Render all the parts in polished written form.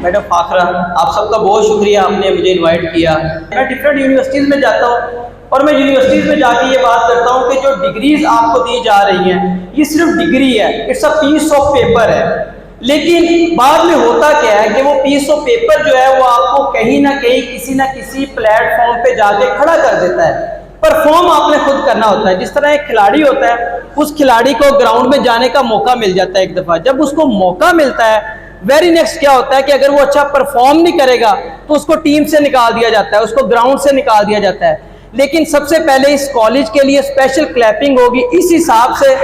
Madam فاخرہ، آپ سب کا بہت شکریہ، آپ نے مجھے انوائٹ کیا۔ میں ڈفرینٹ یونیورسٹیز میں جاتا ہوں اور میں یونیورسٹیز میں جا کے یہ بات کرتا ہوں کہ جو ڈگریز آپ کو دی جا رہی ہیں یہ صرف ڈگری ہے، it's a piece of paper ہے، لیکن بعد میں ہوتا کیا ہے کہ وہ پیس آف پیپر جو ہے وہ آپ کو کہیں نہ کہیں کسی نہ کسی پلیٹ فارم پہ جا کے کھڑا کر دیتا ہے۔ پرفارم آپ نے خود کرنا ہوتا ہے۔ جس طرح ایک کھلاڑی ہوتا ہے، اس کھلاڑی کو گراؤنڈ میں جانے کا موقع مل جاتا ہے ایک دفعہ، جب اس کو موقع ملتا ہے ویری نیکسٹ کیا ہوتا ہے کہ اگر وہ اچھا پرفارم نہیں کرے گا تو اس کو ٹیم سے نکال دیا جاتا ہے، اس کو گراؤنڈ سے نکال دیا جاتا ہے۔ لیکن سب سے پہلے اس کالج کے لیے اسپیشل کلیپنگ ہوگی، اس حساب سے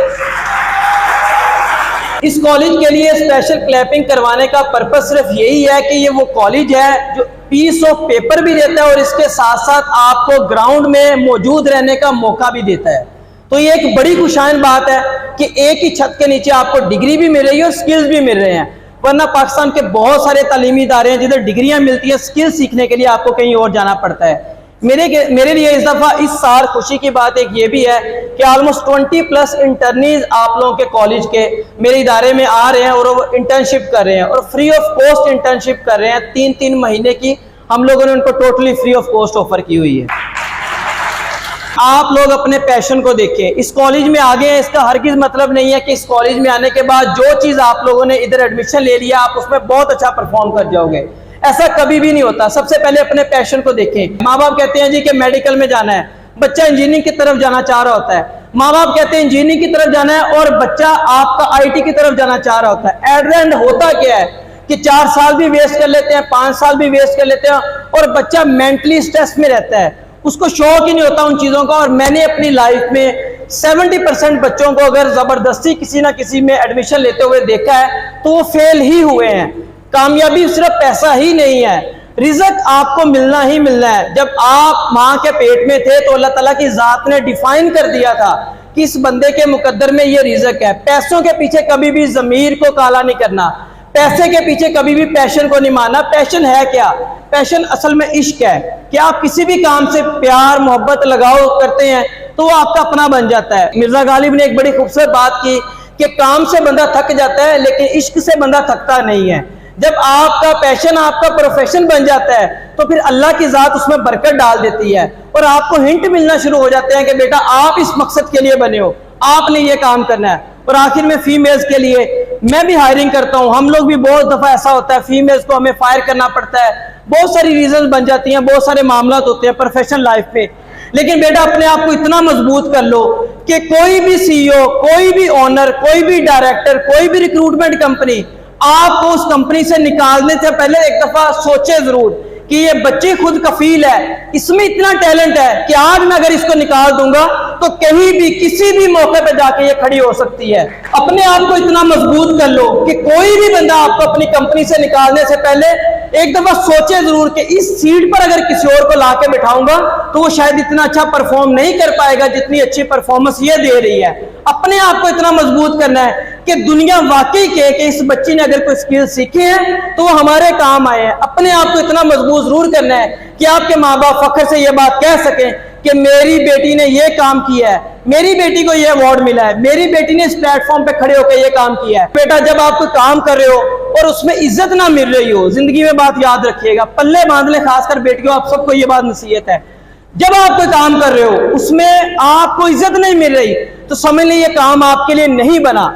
اس کالج کے لیے اسپیشل کلیپنگ کروانے کا پرپس صرف یہی ہے کہ یہ وہ کالج ہے جو پیس آف پیپر بھی دیتا ہے اور اس کے ساتھ ساتھ آپ کو گراؤنڈ میں موجود رہنے کا موقع بھی دیتا ہے۔ تو یہ ایک بڑی خوشائن بات ہے کہ ایک ہی چھت کے نیچے آپ کو ڈگری بھی مل رہی ہے اور سکلز بھی مل رہے ہیں، ورنہ پاکستان کے بہت سارے تعلیمی ادارے ہیں جدھر ڈگریاں ملتی ہیں، سکل سیکھنے کے لیے آپ کو کہیں اور جانا پڑتا ہے۔ میرے لیے اس دفعہ اس سال خوشی کی بات ایک یہ بھی ہے کہ آلموسٹ 20+ انٹرنیز آپ لوگوں کے کالج کے میرے ادارے میں آ رہے ہیں اور وہ انٹرنشپ کر رہے ہیں اور فری آف کاسٹ انٹرنشپ کر رہے ہیں۔ 3 مہینے کی ہم لوگوں نے ان کو totally free of cost offer کی ہوئی ہے۔ آپ لوگ اپنے پیشن کو دیکھیں، اس کالج میں آگے ہیں، اس کا ہرگز مطلب نہیں ہے کہ اس کالج میں آنے کے بعد جو چیز آپ لوگوں نے ادھر ایڈمیشن لے لیا آپ اس میں بہت اچھا پرفارم کر جاؤ گے، ایسا کبھی بھی نہیں ہوتا۔ سب سے پہلے اپنے پیشن کو دیکھیں۔ ماں باپ کہتے ہیں جی کہ میڈیکل میں جانا ہے، بچہ انجینئرنگ کی طرف جانا چاہ رہا ہوتا ہے، ماں باپ کہتے ہیں انجینئرنگ کی طرف جانا ہے اور بچہ آپ کا آئی ٹی کی طرف جانا چاہ رہا ہوتا ہے۔ ایٹ دی اینڈ ہوتا کیا ہے کہ 4 سال بھی ویسٹ کر لیتے ہیں، 5 سال بھی ویسٹ کر لیتے ہیں اور بچہ مینٹلی سٹریس میں رہتا ہے، اس کو شوق ہی نہیں ہوتا ان چیزوں کا۔ اور میں نے اپنی لائف میں 70% بچوں کو اگر زبردستی کسی نہ کسی میں ایڈمیشن لیتے ہوئے دیکھا ہے تو وہ فیل ہی ہوئے ہیں۔ کامیابی صرف پیسہ ہی نہیں ہے، رزق آپ کو ملنا ہی ملنا ہے۔ جب آپ ماں کے پیٹ میں تھے تو اللہ تعالیٰ کی ذات نے ڈیفائن کر دیا تھا کہ اس بندے کے مقدر میں یہ رزق ہے۔ پیسوں کے پیچھے کبھی بھی ضمیر کو کالا نہیں کرنا، پیسے کے پیچھے کبھی بھی پیشن کو نہیں ماننا۔ پیشن ہے کیا؟ پیشن اصل میں عشق ہے کہ آپ کسی بھی کام سے پیار محبت لگاؤ کرتے ہیں تو وہ آپ کا اپنا بن جاتا ہے۔ مرزا غالب نے ایک بڑی خوبصورت بات کی کہ کام سے بندہ تھک جاتا ہے لیکن عشق سے بندہ تھکتا نہیں ہے۔ جب آپ کا پیشن آپ کا پروفیشن بن جاتا ہے تو پھر اللہ کی ذات اس میں برکت ڈال دیتی ہے اور آپ کو ہنٹ ملنا شروع ہو جاتے ہیں کہ بیٹا آپ اس مقصد کے لیے بنے ہو، آپ نے یہ کام کرنا ہے۔ اور آخر میں فیمیلز کے لیے میں بھی ہائرنگ کرتا ہوں، ہم لوگ بھی بہت دفعہ ایسا ہوتا ہے فیمیلز کو ہمیں فائر کرنا پڑتا ہے، بہت ساری ریزنز بن جاتی ہیں، بہت سارے معاملات ہوتے ہیں پروفیشنل لائف پہ، لیکن بیٹا اپنے آپ کو اتنا مضبوط کر لو کہ کوئی بھی سی او، کوئی بھی اونر، کوئی بھی ڈائریکٹر، کوئی بھی ریکروٹمنٹ کمپنی آپ کو اس کمپنی سے نکالنے سے پہلے ایک دفعہ سوچے ضرور کہ یہ بچی خود کفیل ہے، اس میں اتنا ٹیلنٹ ہے کہ آج میں اگر اس کو نکال دوں گا تو کہیں بھی کسی بھی موقع پہ جا کے یہ کھڑی ہو سکتی ہے۔ اپنے آپ کو اتنا مضبوط کر لو کہ کوئی بھی بندہ آپ کو اپنی کمپنی سے نکالنے سے پہلے ایک دفعہ سوچے ضرور کہ اس سیٹ پر اگر کسی اور کو لا کے بٹھاؤں گا تو وہ شاید اتنا اچھا پرفارم نہیں کر پائے گا جتنی اچھی پرفارمنس یہ دے رہی ہے۔ اپنے آپ کو اتنا مضبوط کرنا ہے کہ دنیا واقعی کہ اس بچی نے اگر کوئی سکل سیکھی ہے تو وہ ہمارے کام آئے ہیں۔ اپنے آپ کو اتنا مضبوط ضرور کرنا ہے کہ آپ کے ماں باپ فخر سے یہ بات کہہ سکیں کہ میری بیٹی نے یہ کام کیا ہے، میری بیٹی کو یہ ایوارڈ ملا ہے، میری بیٹی نے اس پلیٹ فارم پہ کھڑے ہو کے یہ کام کیا ہے۔ بیٹا جب آپ کوئی کام کر رہے ہو اور اس میں عزت نہ مل رہی ہو، زندگی میں بات یاد رکھیے گا، پلے باندھ لیں، خاص کر بیٹیوں آپ سب کو یہ بات نصیحت ہے، جب آپ کوئی کام کر رہے ہو اس میں آپ کو عزت نہیں مل رہی تو سمجھ لیں یہ کام آپ کے لیے نہیں بنا۔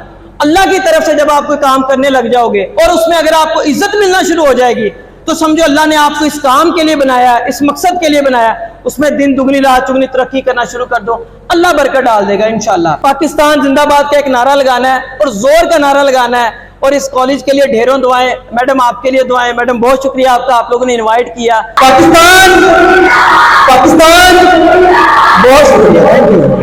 اللہ کی طرف سے جب آپ کوئی کام کرنے لگ جاؤ گے اور اس میں اگر آپ کو عزت ملنا شروع ہو جائے گی تو سمجھو اللہ نے آپ کو اس کام کے لیے بنایا ہے، اس مقصد کے لیے بنایا ہے، اس میں دن دگنی رات چگنی ترقی کرنا شروع کر دو، اللہ برکت ڈال دے گا انشاءاللہ۔ پاکستان زندہ باد کا ایک نعرہ لگانا ہے اور زور کا نعرہ لگانا ہے اور اس کالج کے لیے ڈھیروں دعائیں۔ میڈم آپ کے لیے دعائیں۔ میڈم بہت شکریہ آپ کا، آپ لوگوں نے انوائٹ کیا۔ پاکستان بہت شکریہ، تھینک یو۔